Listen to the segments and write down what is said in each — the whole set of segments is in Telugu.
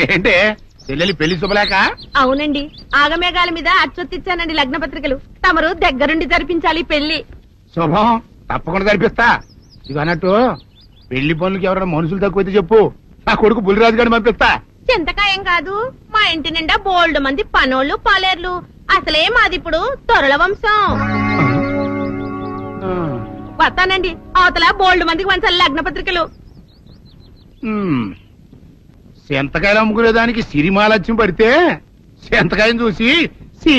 ఏంటే చెల్లెలి పెళ్లి శుభలేక? అవునండి, ఆగమేఘాల మీద అచ్చొత్తిచ్చానండి లగ్న పత్రికలు. తమరు దగ్గరుండి జరిపించాలి పెళ్లి. శుభం, తప్పకుండా జరిపిస్తా. ఇది అన్నట్టు పెళ్లి పనులకి ఎవరైనా మనుషులు తక్కువైతే చెప్పు, నా కొడుకు బుల్లిరాజు గారిని పంపిస్తా. చింతకాయం కాదు, మా ఇంటి నిండా బోల్డ్ మంది పనోళ్ళు పాలేర్లు. అసలే మాది ఇప్పుడు తొరల వంశం. వస్తానండి, అవతల బోల్డ్ మందికి వంచాలి లగ్న పత్రికలు. సెంతకాయలు అమ్ముకునేదానికి సిరిమాలత్యం పడితే సెంతకాయం చూసి సి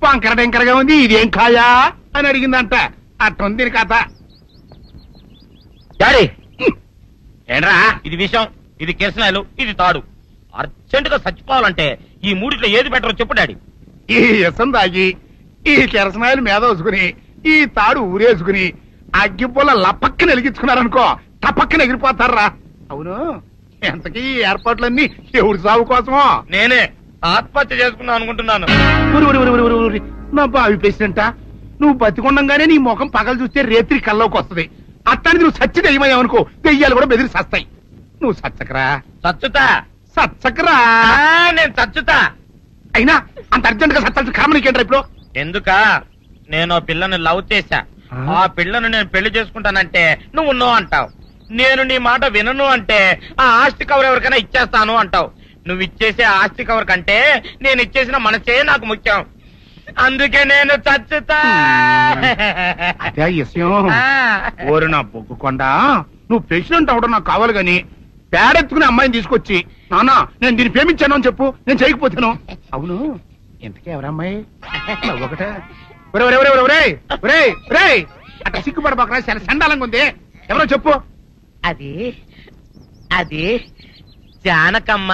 వంకర టెంకరగా ఉంది, ఇదేం కాయా అని అడిగిందంట. అట్టుంది దీని కథ. డాడీ ఏంట్రా ఇది విషయం, ఇది కిరసనాయలు, ఇది తాడు. అర్జెంట్ గా చచ్చిపోవాలంటే ఈ మూడిట్లో ఏది బెటరో చెప్పు డాడీ. ఈ ఇసం తాగి ఈ కిరసనాయలు మీద వేసుకుని ఈ తాడు ఊరేసుకుని అగ్గిపుల్ల లపక్కన వెలిగించుకున్నారనుకో, టపక్కన ఎగిరిపోతారా. అవును, ఎంతకీ ఈ ఏర్పాట్లన్నీ ఎవరి సాగు కోసమో? నేనే ఆత్మహత్య చేసుకుందాం అనుకుంటున్నాను. నా బావి పేసినంట, నువ్వు బతికొండంగానే నీ ముఖం పగలు చూస్తే రేత్రి కల్లోకి వస్తుంది. అట్టానికి నువ్వు సచ్చి దెయ్యమయ్యావనుకో, దెయ్యాలు కూడా బెదిరి సస్తాయి. నువ్వు సచ్చకరా, చచ్చుతా సచ్చకరా. నేను చచ్చుతా. అయినా అంత అర్జెంట్ గా సత్తాల్సిన కర్మ నీకేంట్రా ఇప్పుడు? ఎందుక నేను పిల్లని లవ్ చేశా, ఆ పిల్లను నేను పెళ్లి చేసుకుంటానంటే నువ్వు నో అంటావు. నేను నీ మాట వినను అంటే ఆ ఆస్తి కవర్ ఎవరికైనా ఇచ్చేస్తాను అంటావు. నువ్వు ఇచ్చేసే ఆస్తి కవర్ కంటే నేను ఇచ్చేసిన మనసే నాకు ముఖ్యం. అందుకే నేను చచ్చుతా. అదే విషయం. ఓరు నా బొగ్గుకొండా, నువ్వు ప్రెసిడెంట్ అవడం నాకు కావాలి గాని పేడెత్తుకునే అమ్మాయిని తీసుకొచ్చి నానా నేను దీన్ని ప్రేమించాను అని చెప్పు, నేను చేయకపోతాను. అవును, ఎంతకీ ఎవరమ్మాయి? ఒకటే అట్లా సిగ్గుపడబాక, చాలా సండాలంగా ఉంది. ఎవరో చెప్పు. అది అది జానకమ్మ.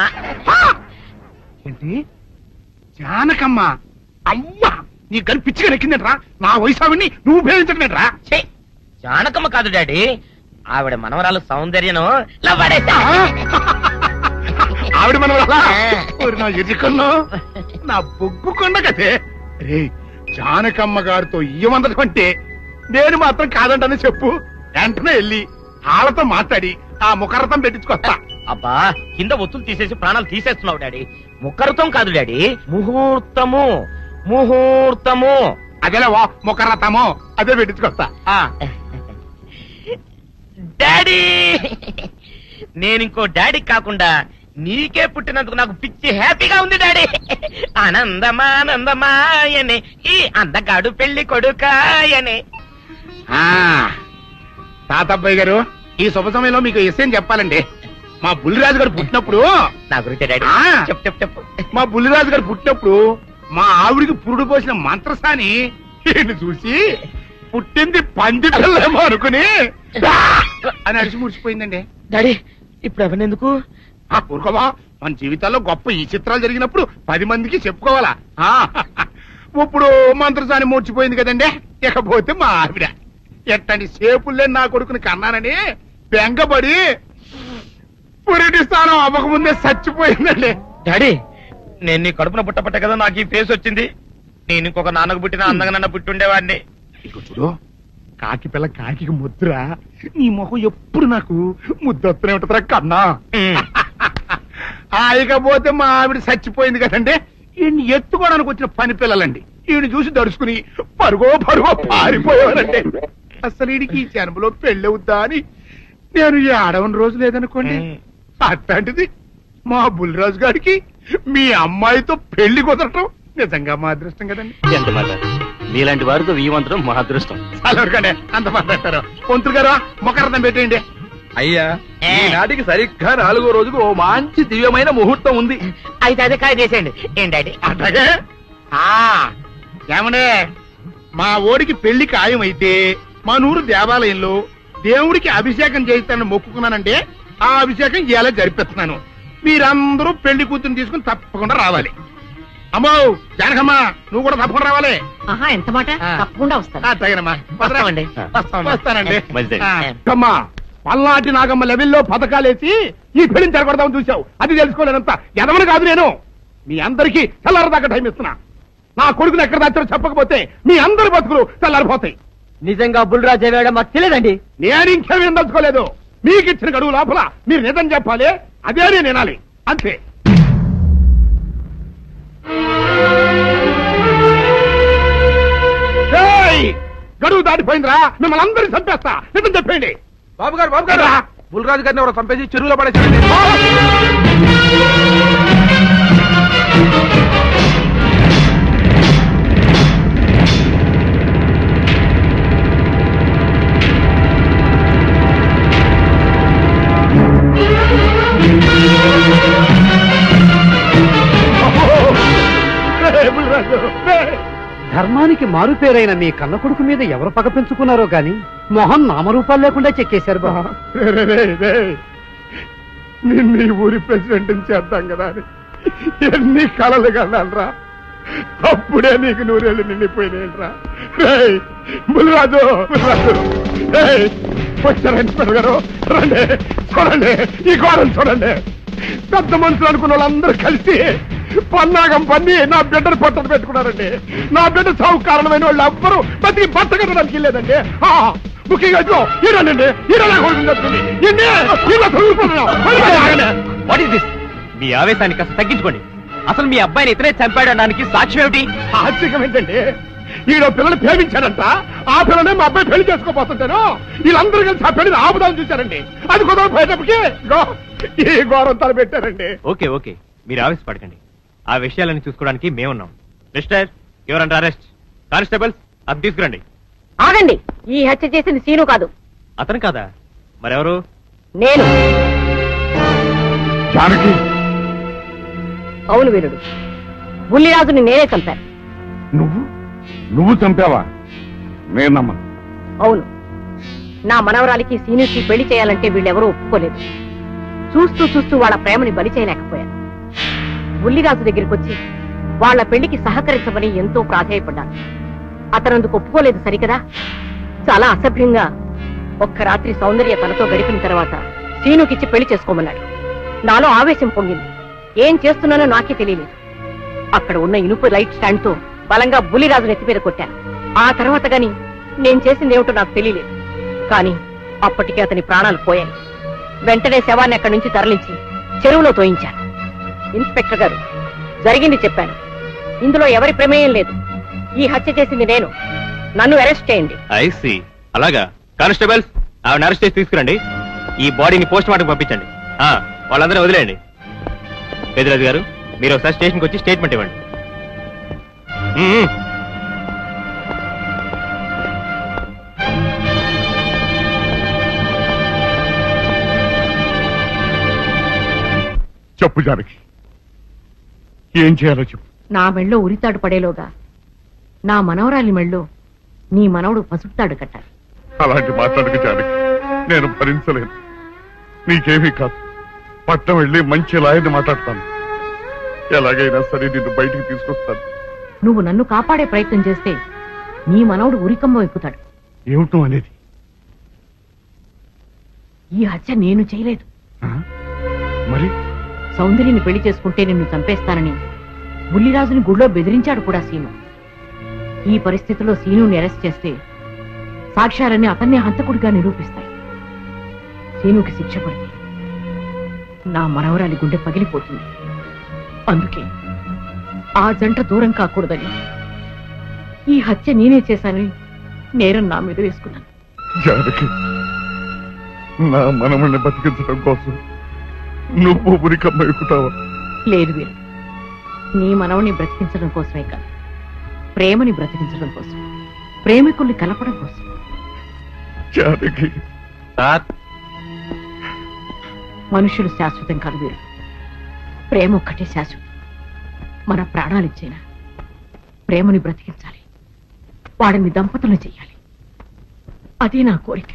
ఏంటి జానకమ్మ? అమ్మా, నీ గని పిచ్చిగా నెక్కిందంట్రా. నా వయసు ఆవిడ్ని నువ్వు ప్రేమించటమేట్రా? జానకమ్మ కాదు డాడీ, ఆవిడ మనవరాలు సౌందర్యను ఆవిడ మనవరాలా? నా ఎదుకున్నా నా బొగ్గుకొండ కదే. రే, జానకమ్మ గారితో ఇయ్యమందడం అంటే నేను మాత్రం కాదంటని చెప్పు. వెంటనే వెళ్ళి వాళ్ళతో మాట్లాడి ఆ ముఖరథం పెట్టించుకొస్తా. అబ్బా, కింద ఒత్తులు తీసేసి ప్రాణాలు తీసేస్తున్నావు డాడీ. ముఖరథం కాదు డాడీ, ముహూర్తము. ముహూర్తము అదేలా ముఖరథము, అదే పెట్టించుకొస్తా. డాడీ, నేను ఇంకో డాడీ కాకుండా నీకే పుట్టినందుకు నాకు పిచ్చి హ్యాపీగా ఉంది డాడీ. ఆనందమానందమాయనే ఈ అందగాడు పెళ్లి కొడుకాయనే. తాతబ్బాయి గారు, ఈ శుభ సమయంలో మీకు విషయం చెప్పాలండి. మా బుల్లిరాజు గారు పుట్టినప్పుడు నా గురించి డాడీ చెప్పు చెప్పు చెప్పు. మా బుల్లిరాజు గారు పుట్టినప్పుడు మా ఆవిడికి పురుడు పోసిన మంత్రసాని ఈయన చూసి పుట్టింది పంది పిల్లేమో అనుకుని అని అడిచి ముడిచిపోయిందండి. డాడీ ఇప్పుడు అవన్నెందుకు? ఊరుకోవా, మన జీవితాల్లో గొప్ప ఈ చిత్రాలు జరిగినప్పుడు 10 మందికి చెప్పుకోవాలా. ఇప్పుడు మంత్రసాని మూర్చిపోయింది కదండి. ఇకపోతే మా ఆవిడ ఎట్టండి సేపుల్లే నా కొడుకుని కన్నానని బెంగపడి పురిటి స్థానం అవ్వకముందే చచ్చిపోయిందండి. డాడీ, నేను నీ కడుపున పుట్టపట్ట కదా నాకు ఈ ఫేస్ వచ్చింది. నేను ఇంకొక నాన్నకు పుట్టిన అందంగా నన్ను పుట్టుండేవాడిని. ఇక చూడు, కాకి పిల్ల కాకి ముద్ర, నీ మొహం ఎప్పుడు నాకు ముద్దొత్తనే ఉంటుందిరా కన్నా. ఇకపోతే మా ఆవిడ చచ్చిపోయింది కదండి. ఈయన్ని ఎత్తుకోవడానికి వచ్చిన పని పిల్లలండి ఈయన చూసి దడుచుకుని పరుగో పారిపోయేవారండి. అసలు ఈడికి ఈ జన్మలో పెళ్ళవుద్దా అని నేను ఈ ఆడవని రోజు లేదనుకోండి. అట్లాంటిది మా బుల్లిరాజు గారికి మీ అమ్మాయితో పెళ్లి కుదరటం నిజంగా మా అదృష్టం కదండి. ఎంత మాట, మీలాంటి వారితో వీమంతరం మా అదృష్టం. చాలవరకండి, అంత మాట్లాడతారు. పొంతులు గారు మొకరథం పెట్టేయండి. అయ్యా, ఈనాటికి సరిగ్గా 4వ రోజుకు ఓ మంచి దివ్యమైన ముహూర్తం ఉంది. అయితే అదే కాయ చేసేయండి. ఏం డాడీ? అట్లాగే. ఏమనే, మా ఓడికి పెళ్లి ఖాయమైతే మా నూరు దేవాలయంలో దేవుడికి అభిషేకం చేయిస్తానని మొక్కుకున్నానంటే ఆ అభిషేకం ఇలా జరిపిస్తున్నాను. మీరందరూ పెళ్లి కూతురు తీసుకుని తప్పకుండా రావాలి. అమ్మో జానకమ్మ, నువ్వు కూడా తప్పకుండా రావాలి. ఎంత మాట, తప్పకుండా వస్తాను. అట్లాగేనమ్మా, వస్తామండి. వస్తానండి. అమ్మా, పల్నాటి నాగమ్మ లెవెల్లో పథకాలేసి ఈ పెళ్లిని జరగొడదామని చూసావు. అది తెలుసుకోలేనంత ఎదవని కాదు నేను. మీ అందరికీ తెల్లారదాకా టైం ఇస్తున్నా. నా కొడుకుని ఎక్కడ దాచారో చెప్పకపోతే మీ అందరి బతుకులు తెల్లారిపోతాయి. నిజంగా బుల్రాజు అయ్యాడో మాకు తెలియదండి. నేను ఇంకేమీ దలుచుకోలేదు. మీకు ఇచ్చిన గడువు లోపల మీరు నిజం చెప్పాలి, అదే నేను వినాలి, అంతే. ఏయ్! గడువు దాటిపోయిందిరా, మిమ్మల్ని అందరినీ చంపేస్తా, నిజం చెప్పండి. బాబు గారు బుల్రాజు గారిని ఎవరో చంపేసి చెరువులో పడేసారండి. ధర్మానికి మారుపేరైన మీ కన్న కొడుకు మీద ఎవరు పగ పెంచుకున్నారో గాని మొహం నామరూపాలు లేకుండా చెక్కేశారు బాబా. నిన్ను ఈ ఊరి ప్రెసిడెంట్ చేద్దాం కదా అని ఎన్ని కలలు కన్నారా, అప్పుడే నీకు నూరేళ్ళు నిండిపోయినాయిరా. బుల్రాజు వచ్చారండి పెరగారు, రండి చూడండి, ఈ గోడలు చూడండి. పెద్ద మనుషులు అనుకున్న వాళ్ళందరూ కలిసి పన్నాగం పన్ని నా బిడ్డను పొట్టను పెట్టుకున్నారండి. నా బిడ్డ సాగు కారణమైన వాళ్ళు ఎవ్వరూ బతికి బట్ట కట్టడానికి వెళ్ళలేదండి. ముఖ్యంగా ఈరోనండి మీ ఆవేశాన్ని కాస్త తగ్గించుకోండి. అసలు మీ అబ్బాయిని ఇతనే చంపాడడానికి సాక్ష్యం ఏమిటి? ఆశ్చర్యం ఏంటండి, ఈడో పిల్లలు ప్రేమించాడంట, ఆ పిల్లనే మా అబ్బాయి పెళ్లి చేసుకోబోతుంటాను. వీళ్ళందరూ కలిసి ఆ పెళ్లిని ఆపుదాం చూశారండి. అది కుదరపోయేటప్పటికి ఈ ఘోరం తలపెట్టారండి. ఓకే ఓకే, మీరు ఆవేశపడకండి. ఆ విషయాలను చూసుకోవడానికి మేమున్నాం. Mister your under arrest. Constables అది తీసుకురండి. ఆగండి, ఈ హత్య చేసింది సీను కాదు. అతను కాదా? మరెవరు? నేను. జానకి, అవును వీరుడు, బుల్లిరాజుని నేనే చంపాను. నువ్వు చంపావా? నేనమ్మా. అవును, నా మనవరాలికి సీనుకి పెళ్లి చేయాలంటే వీళ్ళెవరూ ఒప్పుకోలేదు. చూస్తూ చూస్తూ వాళ్ళ ప్రేమని బలి చేయలేకపోయాను. బుల్లిరాజు దగ్గరికి వచ్చి వాళ్ళ పెళ్లికి సహకరించమని ఎంతో ప్రాధేయపడ్డాను. అతనందుకు ఒప్పుకోలేదు సరికదా. చాలా అసభ్యంగా ఒక్క రాత్రి సౌందర్య తనతో గడిపిన తర్వాత సీనుకిచ్చి పెళ్లి చేసుకోమన్నాడు. నాలో ఆవేశం పొంగింది. ఏం చేస్తున్నానో నాకే తెలియలేదు. అక్కడ ఉన్న ఇనుపు లైట్ స్టాండ్ తో బలంగా బుల్లిరాజు నెత్తి మీద కొట్టాను. ఆ తర్వాత గాని నేను చేసింది ఏమిటో నాకు తెలియలేదు. కానీ అప్పటికే అతని ప్రాణాలు పోయాయి. వెంటనే శవాన్ని అక్కడి నుంచి తరలించి చెరువులో తోయించాను. ఇన్స్పెక్టర్ గారు, జరిగింది చెప్పాను. ఇందులో ఎవరి ప్రమేయం లేదు. ఈ హత్య చేసింది నేను. నన్ను అరెస్ట్ చేయండి. I see. అలాగా. కానిస్టేబుల్స్ ఆవిడ అరెస్ట్ చేసి తీసుకురండి. ఈ బాడీని పోస్ట్ మార్టం పంపించండి. వాళ్ళందరూ వదిలేయండి. పెద్దరాజు గారు, మీరు ఒకసారి స్టేషన్కి వచ్చి స్టేట్మెంట్ ఇవ్వండి. చెప్పు జానకి, ఏం చేయాలో చెప్పు. నా మెళ్ళో ఉరితాడు పడేలోగా నా మనవరాలి మెళ్ళో నీ మనవడు పసుపుతాడు కట్టాలి. అలాంటి మాట్లాడక జానకి, నేను భరించలేను. నీకేమీ కాదు, పట్నం వెళ్ళి మంచి లాయర్ని మాట్లాడతాను. ఎలాగైనా సరే నిన్ను బయటికి తీసుకొస్తాను. నువ్వు నన్ను కాపాడే ప్రయత్నం చేస్తే నీ మనవడు ఉరికంబం ఎక్కుతాడు. ఏమిటో అనేది? ఈ హత్య నేను చేయలేదు. మరి సౌందర్యని పెళ్లి చేసుకుంటే నిన్ను చంపేస్తానని బుల్లిరాజుని గుళ్ళో బెదిరించాడు కూడా సీను. ఈ పరిస్థితిలో సీనుని అరెస్ట్ చేస్తే సాక్ష్యాలన్నీ అతన్నే హంతకుడిగా నిరూపిస్తాయి. సీనుకి శిక్ష పడితే నా మనవరాలి గుండె పగిలిపోతుంది. అందుకే ఆ జంట దూరం కాకూడదని ఈ హత్య నేనే చేశానని నేరం నా మీద వేసుకున్నాను. జానకి, నా మనమని బతికించడం కోసం నువ్వు ఉరికమ్మ ఎక్కుతావా? లేదు వీరు, నీ మనవని బ్రతికించడం కోసమే కాదు, ప్రేమని బ్రతికించడం కోసం, ప్రేమికుల్ని కలపడం కోసం. జానకి, మనుషులు శాశ్వతం కాదు వీరు, ప్రేమ ఒక్కటే శాశ్వతం. మన ప్రాణాలిచ్చేనా ప్రేమని బ్రతికించాలి, వాడిని దంపతులను చెయ్యాలి. అది నా కోరిక.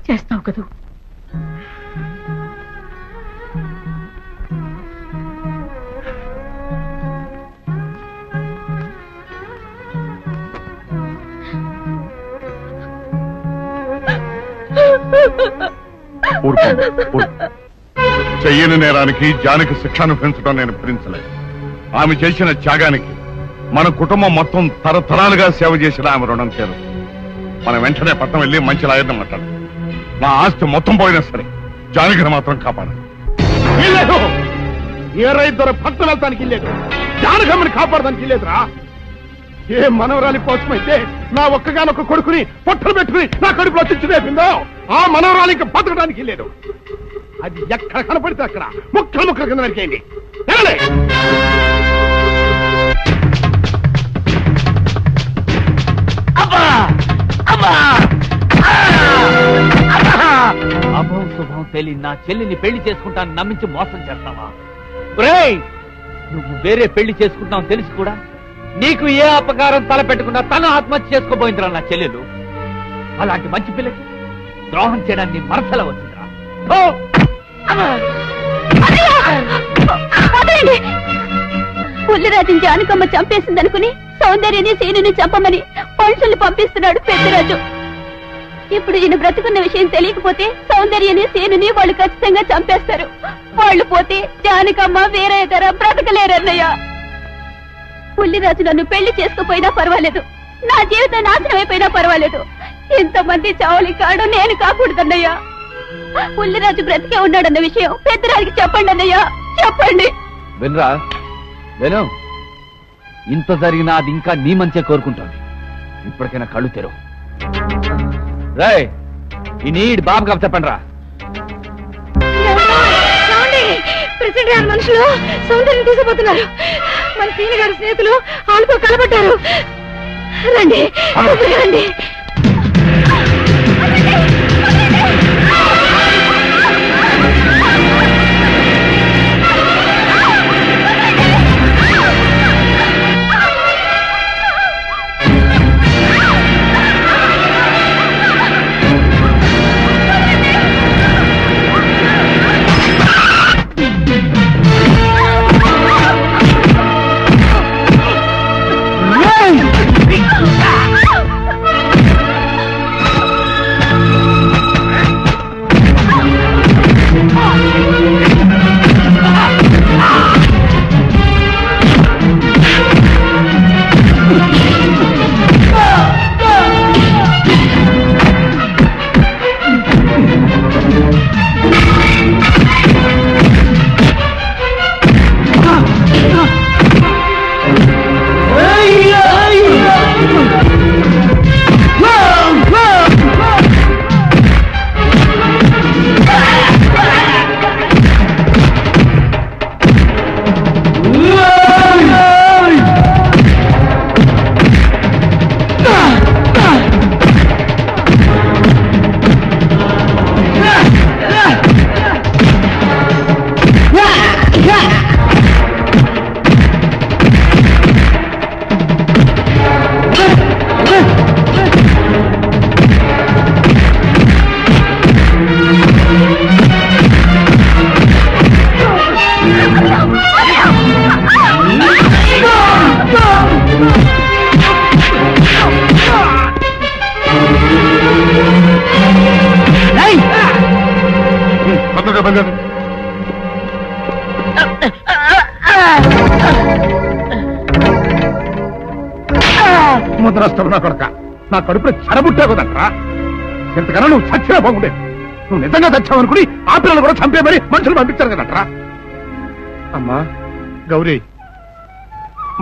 చేస్తావు కదూ? చెయ్యని నేరానికి జానకి శిక్షను పెంచడం నేను భరించలేదు. ఆమె చేసిన త్యాగానికి మన కుటుంబం మొత్తం తరతరాలుగా సేవ చేసిన ఆమె రుణం చేరు. మనం వెంటనే పట్టణం వెళ్ళి మంచి లాయర్ని మాట్లాడు. నా ఆస్తి మొత్తం పోయినా సరే జానకిని మాత్రం కాపాడాలి. ఏ రైతు భక్తులు వెళ్తానికి లేదు, జానకమ్మని కాపాడడానికి లేదురా. ఏ మనవరాలి కోసమైతే నా ఒక్కగానొక్క కొడుకుని పొట్టలు పెట్టుకుని నా కడుపులో చిచ్చు రేపిందో ఆ మనవరాలికి బతకడానికి లేదు. అది ఎక్కడ కనపడితే అక్కడ ముక్కలు ముక్కల కింద నరికేయండి. అభం శుభం తెలియ నా చెల్లిని పెళ్లి చేసుకుంటాను నమ్మించి మోసం చేస్తావా? నువ్వు వేరే పెళ్లి చేసుకుంటావు తెలిసి కూడా నీకు ఏ అపకారం తలపెట్టకుండా తన ఆత్మహత్య చేసుకోబోయిందిరా నా చెల్లెలు. అలాంటి మంచి పిల్లకి ద్రోహం చేయడాన్ని మనసులో వచ్చిందిరా. పుల్లిరాజుని జానకమ్మ చంపేసిందనుకుని సౌందర్యని సీనుని చంపమని మనుషుల్ని పంపిస్తున్నాడు పెద్దరాజు. ఇప్పుడు ఈయన బ్రతుకున్న విషయం తెలియకపోతే సౌందర్యని సీనుని వాళ్ళు ఖచ్చితంగా చంపేస్తారు. వాళ్ళు పోతే జానకమ్మ వేరే ధర బ్రతకలేరన్నయ్య. పుల్లిరాజు నన్ను పెళ్లి చేసుకోపోయినా పర్వాలేదు, నా జీవితం నాశనం అయిపోయినా పర్వాలేదు, ఇంతమంది చావులి కాడు నేను కాకూడదన్నయ్యా. పుల్లిరాజు బ్రతికే ఉన్నాడన్న విషయం పెద్దరాజుకి చెప్పండి అన్నయ్యా, చెప్పండి. వినరా విను, ఇంత జరిగినా అది ఇంకా నీ మంచిగా కోరుకుంటోంది. ఇప్పటికైనా కళ్ళు తెరవు. రాయ్ ఈ నీడ్ బాబు కాబట్టి చెప్పండి రా. ప్రెసిడెంట్ గారి మనుషులు సౌందర్యం తీసుకుపోతున్నారు. మన సీని గారి స్నేహితులు వాళ్ళతో కలబడ్డారు. రండి రండి. ముద్రష్టం నా కొడక, నా కడుపులో చెడబుట్టే కదంటరా. ఇంతకన్నా నువ్వు చచ్చినా బాగుండేది. నువ్వు నిజంగా చచ్చావనుకుని ఆ పిల్లలు కూడా చంపేమని మనుషులు పంపించారు కదంటరా. అమ్మా గౌరీ,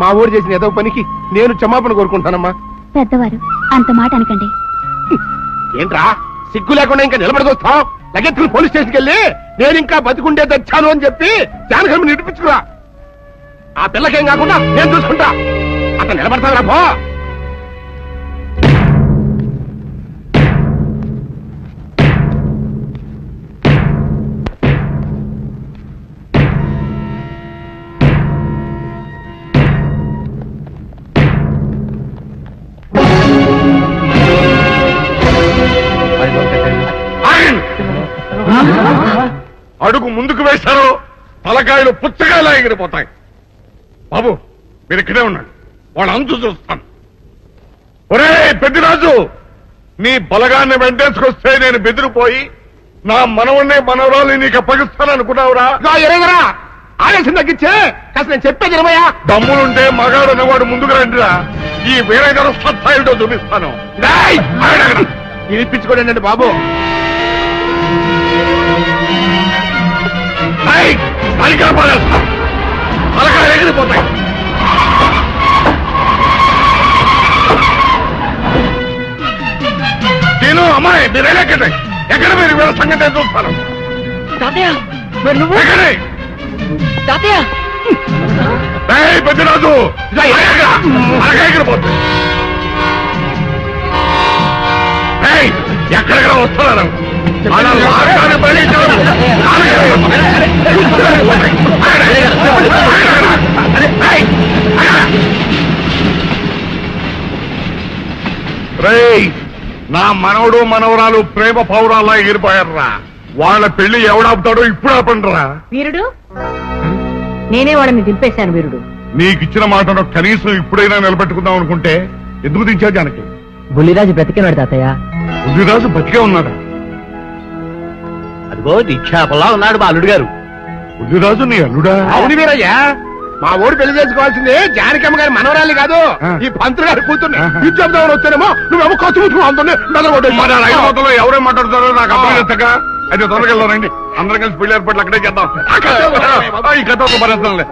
మా ఊరు చేసిన ఏదో పనికి నేను క్షమాపణ కోరుకుంటానమ్మా. పెద్దవారు అంత మాట అనకండి. ఏంట్రా సిగ్గు లేకుండా ఇంకా నిలబడదొస్తావు? లగెత్తులు పోలీస్ స్టేషన్కి వెళ్ళి నేను ఇంకా బతికుండే తెచ్చాను అని చెప్పి జానకమ్మని నిడిపించుకురా. ఆ పిల్లకేం కాకుండా నేను చూసుకుంటా. అట్లా నిలబడతావురా పో. అడుగు ముందుకు వేశారో తలకాయలు పుచ్చకాయలా ఎగిరిపోతాయి. బాబు మీరు ఇక్కడే ఉన్నాడు, వాళ్ళ అంతు చూస్తాను. ఒరే పెద్దిరాజు, నీ బలగాన్ని వెంటేసుకొస్తే నేను బెదిరిపోయి నా మనవన్నే మనవరాలు నీకు అప్పగిస్తాననుకున్నావురా? ఎరగరా, ఆవేశం తగ్గించే కాస్త నేను చెప్పేది ఇరవయా. దమ్ములుంటే మగాడు అనేవాడు ముందుకు రండిరా. ఈ వీరగర సత్తాయితో చూపిస్తాను. ఇప్పించుకోండి బాబు. తలకాయలు ఎగిరిపోతాయి. నేను అమ్మాయి మీరు ఎక్కడే ఎక్కడ మీరు వీళ్ళ సంగతి ఏం చూస్తాను ఎక్కడే పెద్దరాజు ఎగిరిపోతుంది. ఎక్కడెక్కడ వస్తున్నారు నా మనవడు మనవరాలు ప్రేమ పౌరాల్లా ఎగిరిపోయారా. వాళ్ళ పెళ్లి ఎవడాపుతాడో ఇప్పుడు ఆపండిరా. వీరుడు నేనే వాళ్ళని దింపేశాను. వీరుడు నీకిచ్చిన మాటను కనీసం ఇప్పుడైనా నిలబెట్టుకుందాం అనుకుంటే ఎందుకు దించావు జానకి? బుల్లిరాజు బ్రతికినాడు తాతయ్య. బుద్ధిరాజు బతికే ఉన్నాడా? అదిగో నిక్షేపంలా ఉన్నాడు మా అల్లుడు గారు. బుద్ధిరాజు నీ అల్లుడా? అవును వీరయ్యా, మా ఊరు పెళ్లి చేసుకోవాల్సింది జానకమ్మ గారి మనవరాలి కాదు, ఈ పంతులు గారి కూతుర్ని. ఇది చెప్దామని వచ్చానేమో నువ్వేమో ఖర్చు మొదలు ఎవరేం మాట్లాడుతారో నాకు అర్థం చేస్తాగా. అయితే తొందరగా వెళ్దానండి, అందరం కలిసి పెళ్లి ఏర్పాట్లు అక్కడే చేద్దాం. ఈ కథ ఒక భరిస్తాంలే.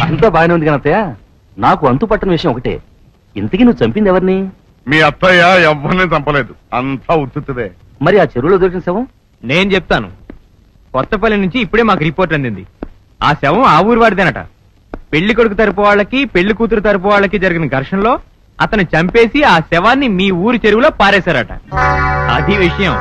అంతా బాగానే ఉంది కానీ అత్తయ్య, నాకు అంతు పట్టని విషయం ఒకటే. ఇంతకీ నువ్వు చంపింది ఎవరిని? మీ అత్తయ్య ఎవరిని చంపలేదు, అంతా ఉత్తుదే. మరి ఆ చెరువులో దొరికిన శవం? నేను చెప్తాను. కొత్తపల్లి నుంచి ఇప్పుడే మాకు రిపోర్ట్ అందింది. ఆ శవం ఆ ఊరు వాడిదేనట. పెళ్లి కొడుకు తరపు వాళ్ళకి పెళ్లి కూతురు తరపు వాళ్ళకి జరిగిన ఘర్షణలో అతను చంపేసి ఆ శవాన్ని మీ ఊరి చెరువులో పారేశారట. అది విషయం.